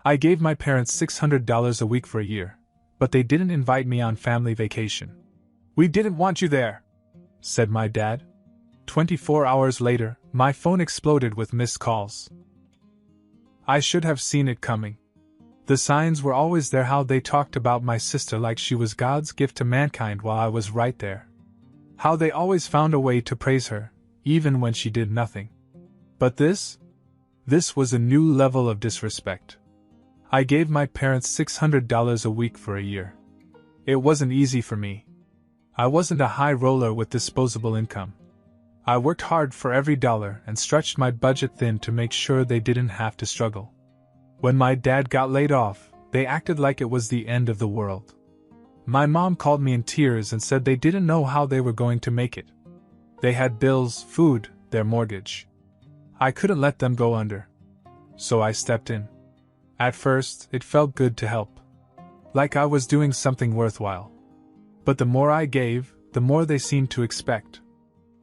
I gave my parents $600 a week for a year, but they didn't invite me on family vacation. "We didn't want you there," said my dad. 24 hours later, my phone exploded with missed calls. I should have seen it coming. The signs were always there. How they talked about my sister like she was God's gift to mankind while I was right there. How they always found a way to praise her, even when she did nothing. But this was a new level of disrespect. I gave my parents $600 a week for a year. It wasn't easy for me. I wasn't a high roller with disposable income. I worked hard for every dollar and stretched my budget thin to make sure they didn't have to struggle. When my dad got laid off, they acted like it was the end of the world. My mom called me in tears and said they didn't know how they were going to make it. They had bills, food, their mortgage. I couldn't let them go under. So I stepped in. At first, it felt good to help. Like I was doing something worthwhile. But the more I gave, the more they seemed to expect.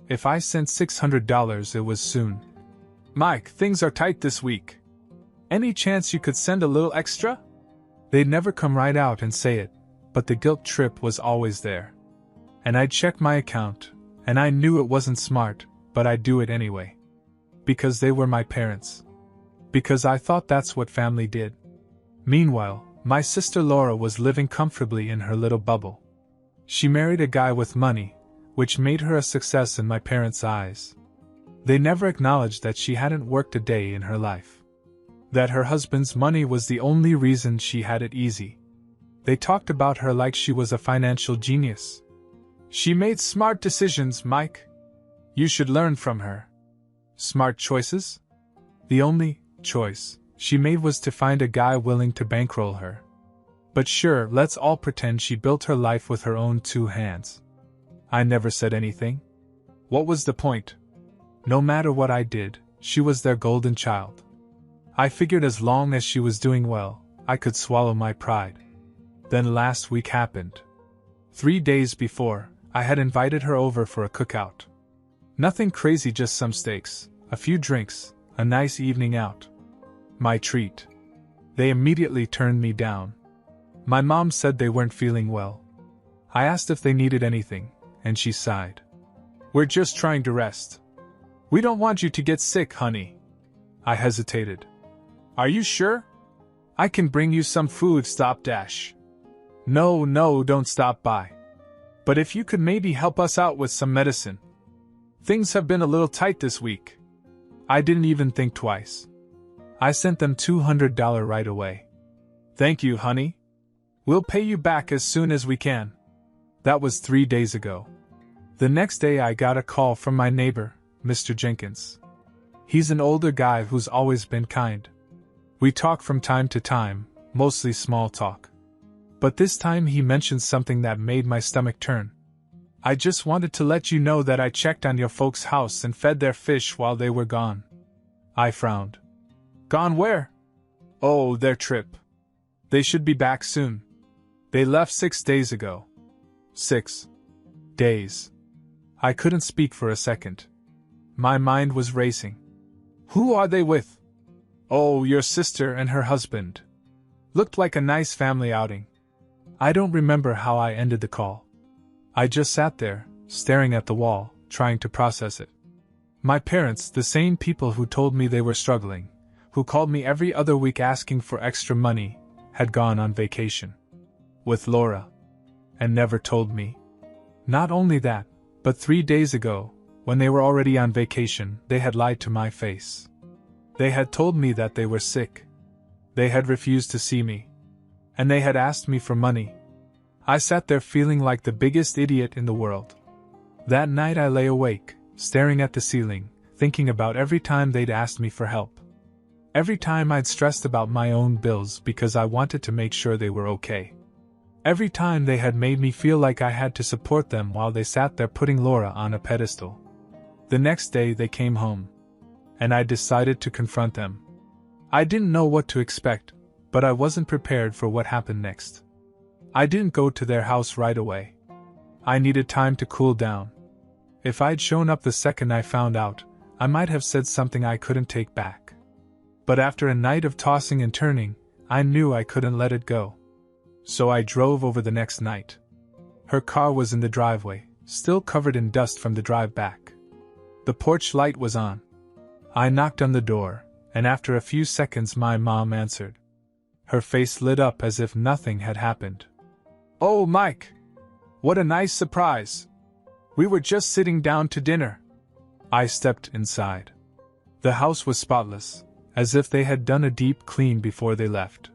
If I sent $600, it was soon. "Mike, things are tight this week. Any chance you could send a little extra?" They'd never come right out and say it, but the guilt trip was always there. And I'd check my account, and I knew it wasn't smart, but I'd do it anyway. Because they were my parents. Because I thought that's what family did. Meanwhile, my sister Laura was living comfortably in her little bubble. She married a guy with money, which made her a success in my parents' eyes. They never acknowledged that she hadn't worked a day in her life. That her husband's money was the only reason she had it easy. They talked about her like she was a financial genius. "She made smart decisions, Mike. You should learn from her." Smart choices? The only choice she made was to find a guy willing to bankroll her. But sure, let's all pretend she built her life with her own two hands. I never said anything. What was the point? No matter what I did, she was their golden child. I figured as long as she was doing well, I could swallow my pride. Then last week happened. 3 days before, I had invited her over for a cookout. Nothing crazy, just some steaks, a few drinks, a nice evening out. My treat. They immediately turned me down. My mom said they weren't feeling well. I asked if they needed anything, and she sighed. "We're just trying to rest. We don't want you to get sick, honey." I hesitated. "Are you sure? I can bring you some food." No, don't stop by. But if you could maybe help us out with some medicine. Things have been a little tight this week." I didn't even think twice. I sent them $200 right away. "Thank you, honey. We'll pay you back as soon as we can." That was 3 days ago. The next day I got a call from my neighbor, Mr. Jenkins. He's an older guy who's always been kind. We talk from time to time, mostly small talk. But this time he mentioned something that made my stomach turn. "I just wanted to let you know that I checked on your folks' house and fed their fish while they were gone." I frowned. "Gone where?" "Oh, their trip. They should be back soon. They left 6 days ago." 6 days. I couldn't speak for a second. My mind was racing. "Who are they with?" "Oh, your sister and her husband. Looked like a nice family outing." I don't remember how I ended the call. I just sat there, staring at the wall, trying to process it. My parents, the same people who told me they were struggling, who called me every other week asking for extra money, had gone on vacation. With Laura. And never told me. Not only that, but 3 days ago, when they were already on vacation, they had lied to my face. They had told me that they were sick. They had refused to see me. And they had asked me for money. I sat there feeling like the biggest idiot in the world. That night I lay awake, staring at the ceiling, thinking about every time they'd asked me for help. Every time I'd stressed about my own bills because I wanted to make sure they were okay. Every time they had made me feel like I had to support them while they sat there putting Laura on a pedestal. The next day they came home. And I decided to confront them. I didn't know what to expect, but I wasn't prepared for what happened next. I didn't go to their house right away. I needed time to cool down. If I'd shown up the second I found out, I might have said something I couldn't take back. But after a night of tossing and turning, I knew I couldn't let it go. So I drove over the next night. Her car was in the driveway, still covered in dust from the drive back. The porch light was on. I knocked on the door, and after a few seconds my mom answered. Her face lit up as if nothing had happened. "Oh, Mike! What a nice surprise! We were just sitting down to dinner." I stepped inside. The house was spotless, as if they had done a deep clean before they left.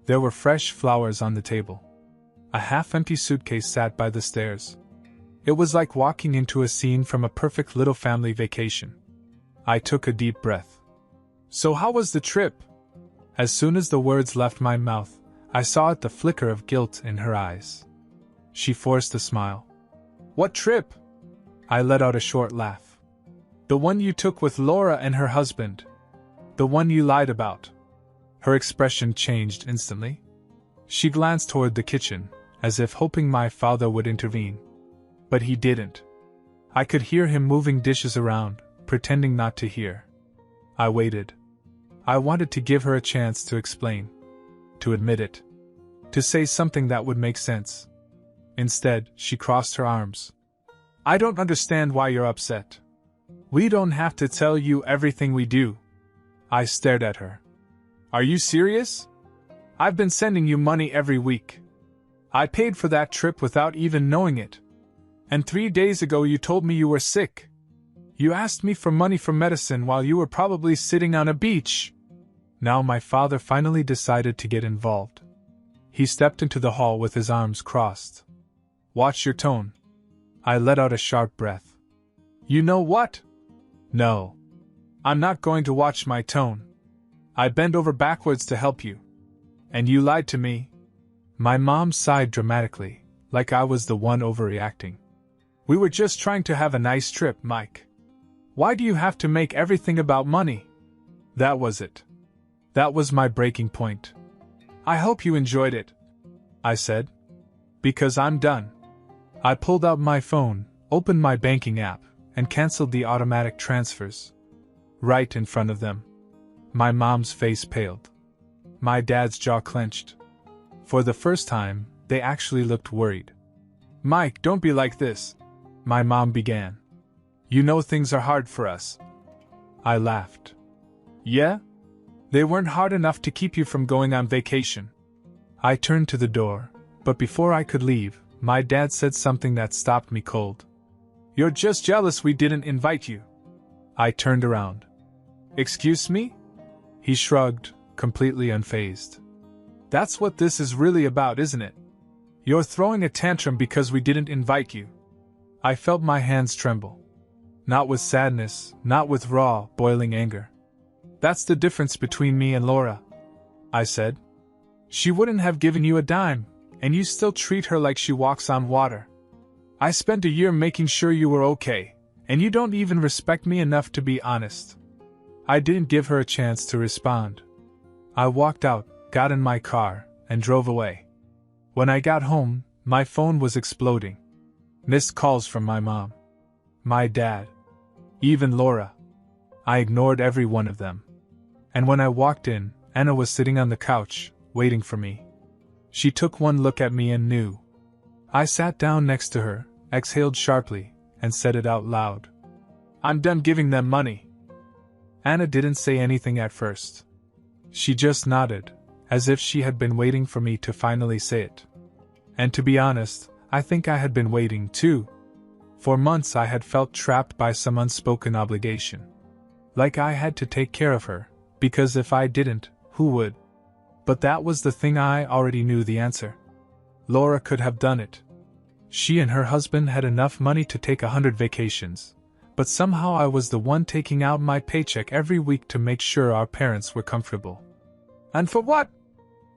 There were fresh flowers on the table. A half-empty suitcase sat by the stairs. It was like walking into a scene from a perfect little family vacation. I took a deep breath. "So how was the trip?" As soon as the words left my mouth, I saw the flicker of guilt in her eyes. She forced a smile. "What trip?" I let out a short laugh. "The one you took with Laura and her husband. The one you lied about." Her expression changed instantly. She glanced toward the kitchen, as if hoping my father would intervene. But he didn't. I could hear him moving dishes around, pretending not to hear. I waited. I wanted to give her a chance to explain. To admit it. To say something that would make sense. Instead, she crossed her arms. "I don't understand why you're upset. We don't have to tell you everything we do." I stared at her. "Are you serious? I've been sending you money every week. I paid for that trip without even knowing it. And 3 days ago you told me you were sick. You asked me for money for medicine while you were probably sitting on a beach." Now my father finally decided to get involved. He stepped into the hall with his arms crossed. "Watch your tone." I let out a sharp breath. "You know what? No. I'm not going to watch my tone. I bent over backwards to help you. And you lied to me." My mom sighed dramatically, like I was the one overreacting. "We were just trying to have a nice trip, Mike. Why do you have to make everything about money?" That was it. That was my breaking point. "I hope you enjoyed it," I said. "Because I'm done." I pulled out my phone, opened my banking app, and canceled the automatic transfers. Right in front of them. My mom's face paled. My dad's jaw clenched. For the first time, they actually looked worried. "Mike, don't be like this," my mom began. "You know things are hard for us." I laughed. "Yeah? They weren't hard enough to keep you from going on vacation." I turned to the door, but before I could leave, my dad said something that stopped me cold. "You're just jealous we didn't invite you." I turned around. "Excuse me?" He shrugged, completely unfazed. "That's what this is really about, isn't it? You're throwing a tantrum because we didn't invite you." I felt my hands tremble. Not with sadness, not with raw, boiling anger. "That's the difference between me and Laura," I said. "She wouldn't have given you a dime, and you still treat her like she walks on water. I spent a year making sure you were okay, and you don't even respect me enough to be honest." I didn't give her a chance to respond. I walked out, got in my car, and drove away. When I got home, my phone was exploding. Missed calls from my mom, my dad, even Laura. I ignored every one of them. And when I walked in, Anna was sitting on the couch, waiting for me. She took one look at me and knew. I sat down next to her, exhaled sharply, and said it out loud. "I'm done giving them money." Anna didn't say anything at first. She just nodded, as if she had been waiting for me to finally say it. And to be honest, I think I had been waiting too. For months I had felt trapped by some unspoken obligation. Like I had to take care of her, because if I didn't, who would? But that was the thing I already knew the answer. Laura could have done it. She and her husband had enough money to take 100 vacations, but somehow I was the one taking out my paycheck every week to make sure our parents were comfortable. And for what?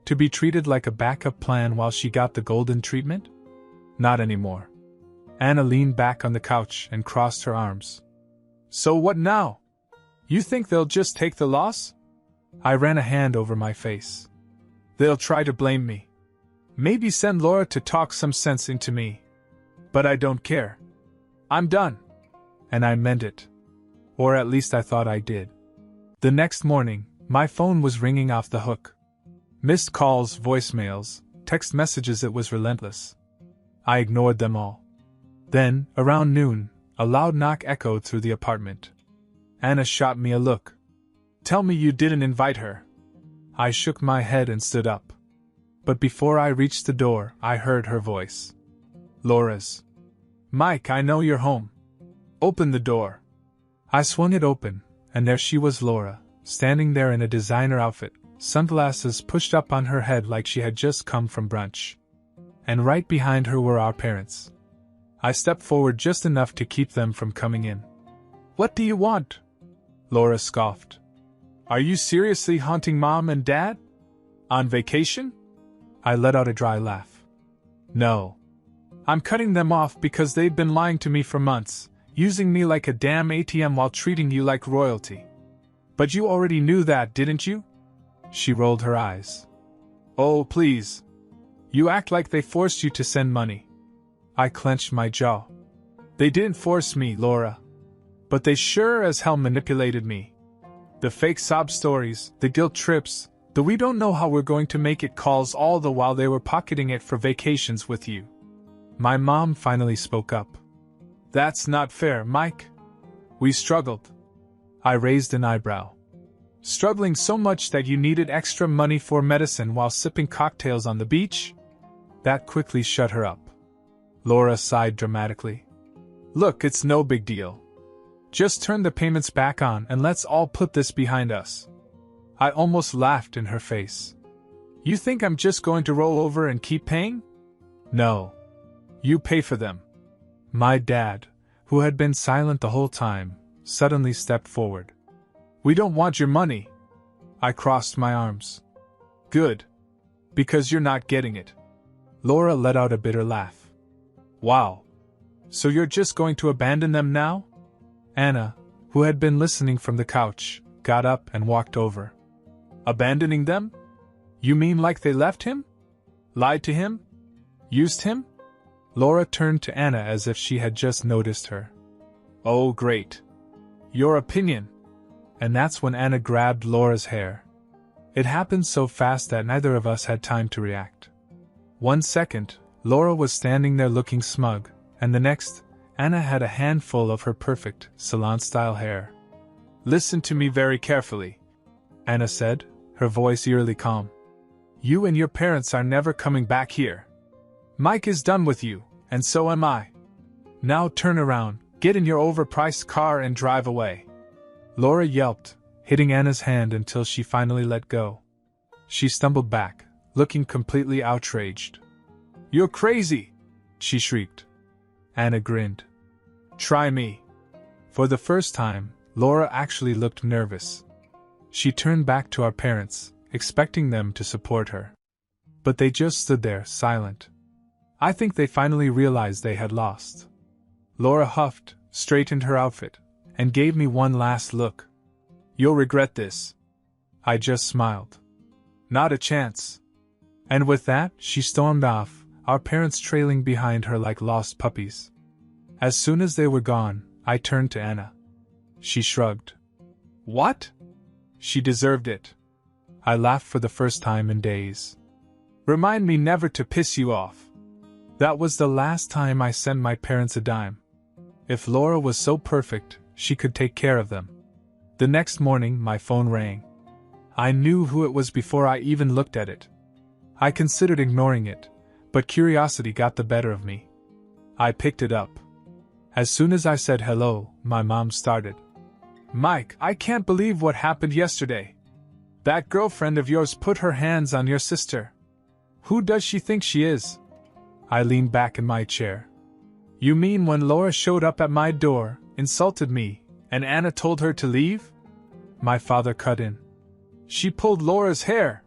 To be treated like a backup plan while she got the golden treatment? Not anymore. Anna leaned back on the couch and crossed her arms. "So what now? You think they'll just take the loss?" I ran a hand over my face. "They'll try to blame me. Maybe send Laura to talk some sense into me. But I don't care. I'm done." And I meant it. Or at least I thought I did. The next morning, my phone was ringing off the hook. Missed calls, voicemails, text messages, it was relentless. I ignored them all. Then, around noon, a loud knock echoed through the apartment. Anna shot me a look. "Tell me you didn't invite her." I shook my head and stood up. But before I reached the door, I heard her voice. Laura's. "Mike, I know you're home. Open the door." I swung it open, and there she was, Laura, standing there in a designer outfit, sunglasses pushed up on her head like she had just come from brunch. And right behind her were our parents. I stepped forward just enough to keep them from coming in. "What do you want?" Laura scoffed. "Are you seriously haunting Mom and Dad? On vacation?" I let out a dry laugh. "No. I'm cutting them off because they've been lying to me for months, using me like a damn ATM while treating you like royalty. But you already knew that, didn't you?" She rolled her eyes. "Oh, please. You act like they forced you to send money." I clenched my jaw. "They didn't force me, Laura. But they sure as hell manipulated me. The fake sob stories, the guilt trips, the we don't know how we're going to make it calls, all the while they were pocketing it for vacations with you." My mom finally spoke up. "That's not fair, Mike. We struggled." I raised an eyebrow. "Struggling so much that you needed extra money for medicine while sipping cocktails on the beach?" That quickly shut her up. Laura sighed dramatically. "Look, it's no big deal. Just turn the payments back on and let's all put this behind us." I almost laughed in her face. "You think I'm just going to roll over and keep paying? No. You pay for them." My dad, who had been silent the whole time, suddenly stepped forward. "We don't want your money." I crossed my arms. "Good. Because you're not getting it." Laura let out a bitter laugh. "Wow. So you're just going to abandon them now?" Anna, who had been listening from the couch, got up and walked over. "Abandoning them? You mean like they left him? Lied to him? Used him?" Laura turned to Anna as if she had just noticed her. "Oh, great. Your opinion." And that's when Anna grabbed Laura's hair. It happened so fast that neither of us had time to react. 1 second, Laura was standing there looking smug, and the next, Anna had a handful of her perfect, salon-style hair. "Listen to me very carefully," Anna said, her voice eerily calm. "You and your parents are never coming back here. Mike is done with you, and so am I. Now turn around, get in your overpriced car and drive away." Laura yelped, hitting Anna's hand until she finally let go. She stumbled back, looking completely outraged. "You're crazy!" she shrieked. Anna grinned. "Try me." For the first time, Laura actually looked nervous. She turned back to our parents, expecting them to support her. But they just stood there, silent. I think they finally realized they had lost. Laura huffed, straightened her outfit, and gave me one last look. "You'll regret this." I just smiled. "Not a chance." And with that, she stormed off, our parents trailing behind her like lost puppies. As soon as they were gone, I turned to Anna. She shrugged. "What?" "She deserved it." I laughed for the first time in days. "Remind me never to piss you off." That was the last time I sent my parents a dime. If Laura was so perfect, she could take care of them. The next morning, my phone rang. I knew who it was before I even looked at it. I considered ignoring it, but curiosity got the better of me. I picked it up. As soon as I said hello, my mom started. "Mike, I can't believe what happened yesterday. That girlfriend of yours put her hands on your sister. Who does she think she is?" I leaned back in my chair. "You mean when Laura showed up at my door, insulted me, and Anna told her to leave?" My father cut in. "She pulled Laura's hair.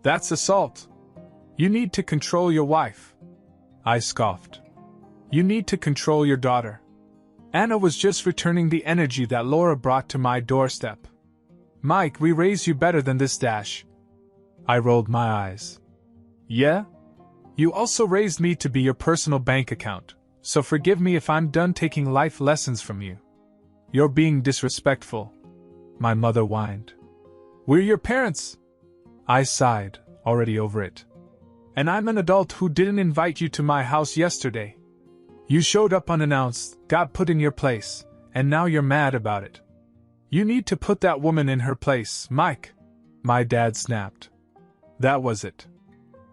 That's assault. You need to control your wife." I scoffed. "You need to control your daughter. Anna was just returning the energy that Laura brought to my doorstep. Mike, we raised you better than this dash." I rolled my eyes. "Yeah? You also raised me to be your personal bank account, so forgive me if I'm done taking life lessons from you." "You're being disrespectful," my mother whined. "We're your parents." I sighed, already over it. And I'm an adult who didn't invite you to my house yesterday. You showed up unannounced, got put in your place, and now you're mad about it. You need to put that woman in her place, Mike. My dad snapped. That was it.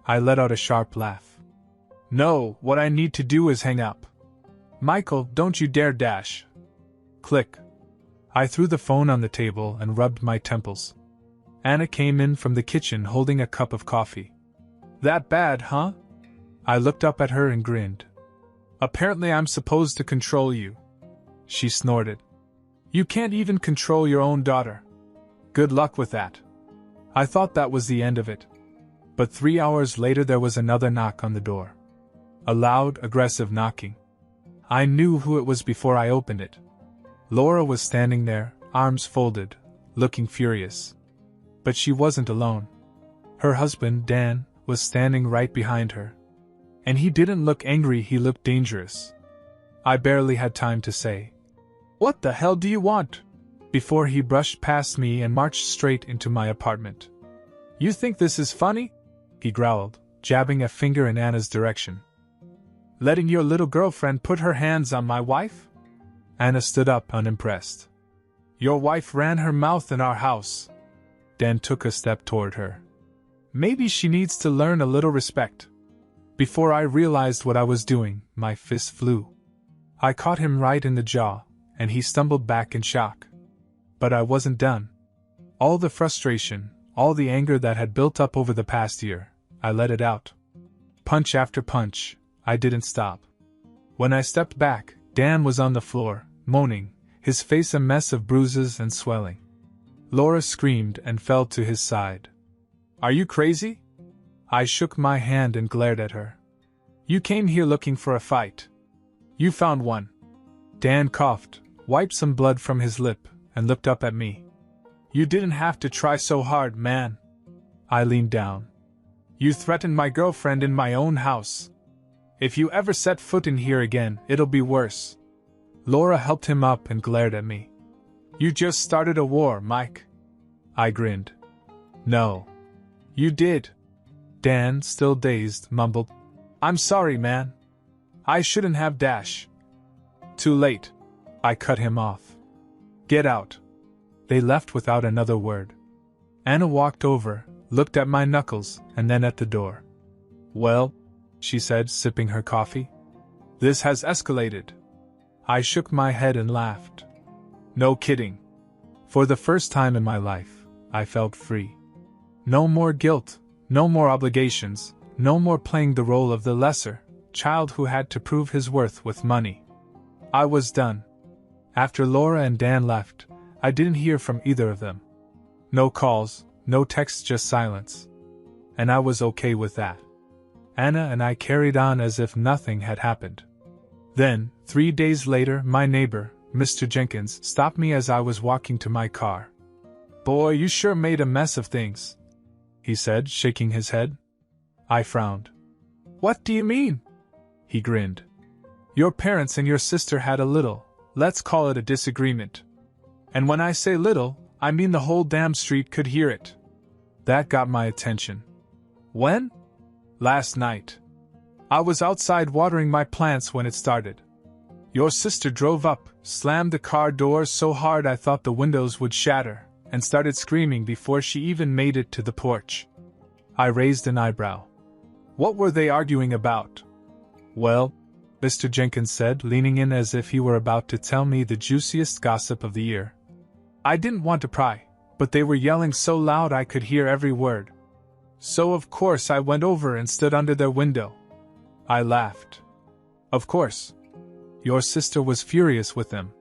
I let out a sharp laugh. No, what I need to do is hang up. Michael, don't you dare dash. Click. I threw the phone on the table and rubbed my temples. Anna came in from the kitchen holding a cup of coffee. That bad, huh? I looked up at her and grinned. Apparently I'm supposed to control you. She snorted. You can't even control your own daughter. Good luck with that. I thought that was the end of it. But 3 hours later there was another knock on the door. A loud, aggressive knocking. I knew who it was before I opened it. Laura was standing there, arms folded, looking furious. But she wasn't alone. Her husband, Dan, was standing right behind her. And he didn't look angry, he looked dangerous. I barely had time to say, "What the hell do you want?" before he brushed past me and marched straight into my apartment. You think this is funny? He growled, jabbing a finger in Anna's direction. Letting your little girlfriend put her hands on my wife? Anna stood up unimpressed. Your wife ran her mouth in our house. Dan took a step toward her. Maybe she needs to learn a little respect. Before I realized what I was doing, my fist flew. I caught him right in the jaw, and he stumbled back in shock. But I wasn't done. All the frustration, all the anger that had built up over the past year, I let it out. Punch after punch, I didn't stop. When I stepped back, Dan was on the floor, moaning, his face a mess of bruises and swelling. Laura screamed and fell to his side. Are you crazy? I shook my hand and glared at her. You came here looking for a fight. You found one. Dan coughed, wiped some blood from his lip, and looked up at me. You didn't have to try so hard, man. I leaned down. You threatened my girlfriend in my own house. If you ever set foot in here again, it'll be worse. Laura helped him up and glared at me. You just started a war, Mike. I grinned. No. You did. Dan, still dazed, mumbled. I'm sorry, man. I shouldn't have dash. Too late. I cut him off. Get out. They left without another word. Anna walked over, looked at my knuckles, and then at the door. Well, she said, sipping her coffee. This has escalated. I shook my head and laughed. No kidding. For the first time in my life, I felt free. No more guilt, no more obligations, no more playing the role of the lesser child who had to prove his worth with money. I was done. After Laura and Dan left, I didn't hear from either of them. No calls, no texts, just silence. And I was okay with that. Anna and I carried on as if nothing had happened. Then, 3 days later, my neighbor, Mr. Jenkins, stopped me as I was walking to my car. Boy, you sure made a mess of things, he said, shaking his head. I frowned. What do you mean? He grinned. Your parents and your sister had a little, let's call it a disagreement. And when I say little, I mean the whole damn street could hear it. That got my attention. When? Last night. I was outside watering my plants when it started. Your sister drove up, slammed the car door so hard I thought the windows would shatter, and started screaming before she even made it to the porch. I raised an eyebrow. What were they arguing about? Well, Mr. Jenkins said, leaning in as if he were about to tell me the juiciest gossip of the year. I didn't want to pry, but they were yelling so loud I could hear every word. So of course I went over and stood under their window. I laughed. Of course. Your sister was furious with them.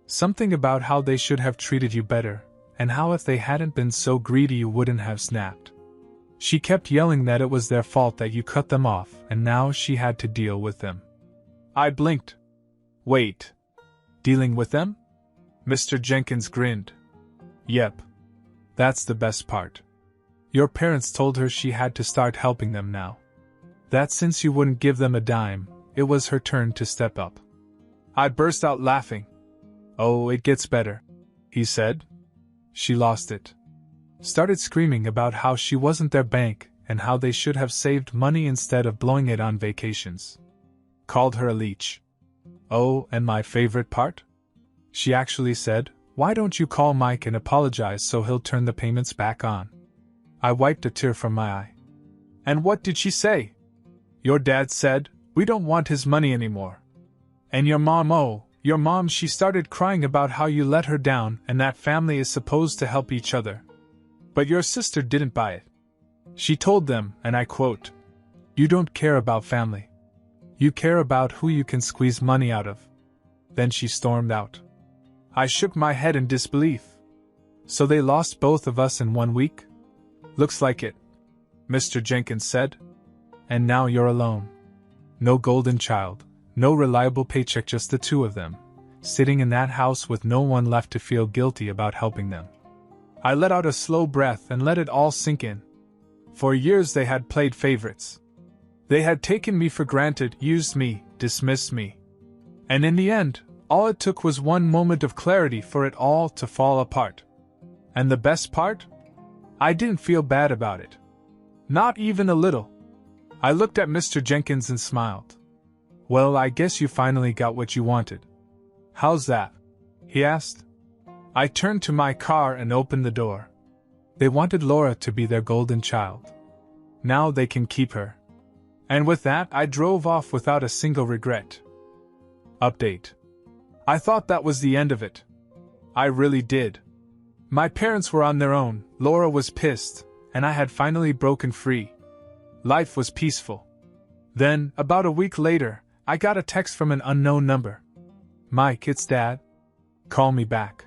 Something about how they should have treated you better, and how if they hadn't been so greedy you wouldn't have snapped. She kept yelling that it was their fault that you cut them off, and now she had to deal with them. I blinked. Wait. Dealing with them? Mr. Jenkins grinned. Yep. That's the best part. Your parents told her she had to start helping them now. That since you wouldn't give them a dime, it was her turn to step up. I burst out laughing. Oh, it gets better, he said. She lost it. Started screaming about how she wasn't their bank, and how they should have saved money instead of blowing it on vacations. Called her a leech. Oh, and my favorite part? She actually said, "Why don't you call Mike and apologize so he'll turn the payments back on?" I wiped a tear from my eye. And what did she say? "Your dad said, we don't want his money anymore. And your mom, she started crying about how you let her down and that family is supposed to help each other. But your sister didn't buy it. She told them, and I quote, 'You don't care about family. You care about who you can squeeze money out of.'" Then she stormed out. I shook my head in disbelief. "So they lost both of us in 1 week?" "Looks like it," Mr. Jenkins said. "And now you're alone. No golden child, no reliable paycheck, just the two of them, sitting in that house with no one left to feel guilty about helping them." I let out a slow breath and let it all sink in. For years they had played favorites. They had taken me for granted, used me, dismissed me. And in the end, all it took was one moment of clarity for it all to fall apart. And the best part? I didn't feel bad about it. Not even a little. I looked at Mr. Jenkins and smiled. "Well, I guess you finally got what you wanted." "How's that?" he asked. I turned to my car and opened the door. They wanted Laura to be their golden child. Now they can keep her. And with that, I drove off without a single regret. Update. I thought that was the end of it. I really did. My parents were on their own, Laura was pissed, and I had finally broken free. Life was peaceful. Then, about a week later, I got a text from an unknown number. "Mike, it's Dad. Call me back.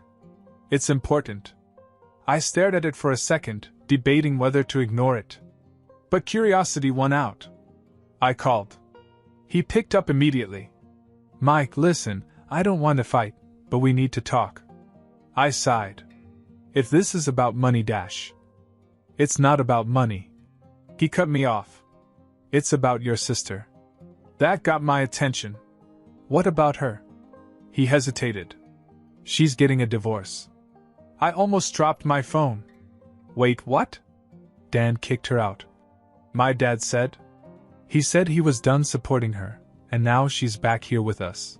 It's important." I stared at it for a second, debating whether to ignore it. But curiosity won out. I called. He picked up immediately. "Mike, listen, I don't want to fight, but we need to talk." I sighed. "If this is about money dash." "It's not about money." He cut me off. "It's about your sister." That got my attention. "What about her?" He hesitated. "She's getting a divorce." I almost dropped my phone. "Wait, what?" "Dan kicked her out," my dad said. "He said he was done supporting her, and now she's back here with us.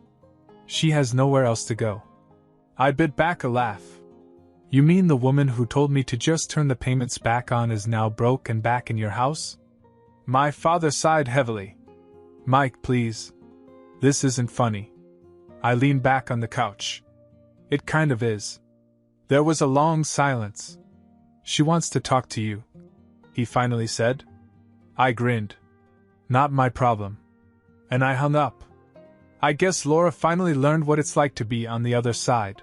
She has nowhere else to go." I bit back a laugh. "You mean the woman who told me to just turn the payments back on is now broke and back in your house?" My father sighed heavily. "Mike, please. This isn't funny." I leaned back on the couch. "It kind of is." There was a long silence. "She wants to talk to you," he finally said. I grinned. "Not my problem." And I hung up. I guess Laura finally learned what it's like to be on the other side.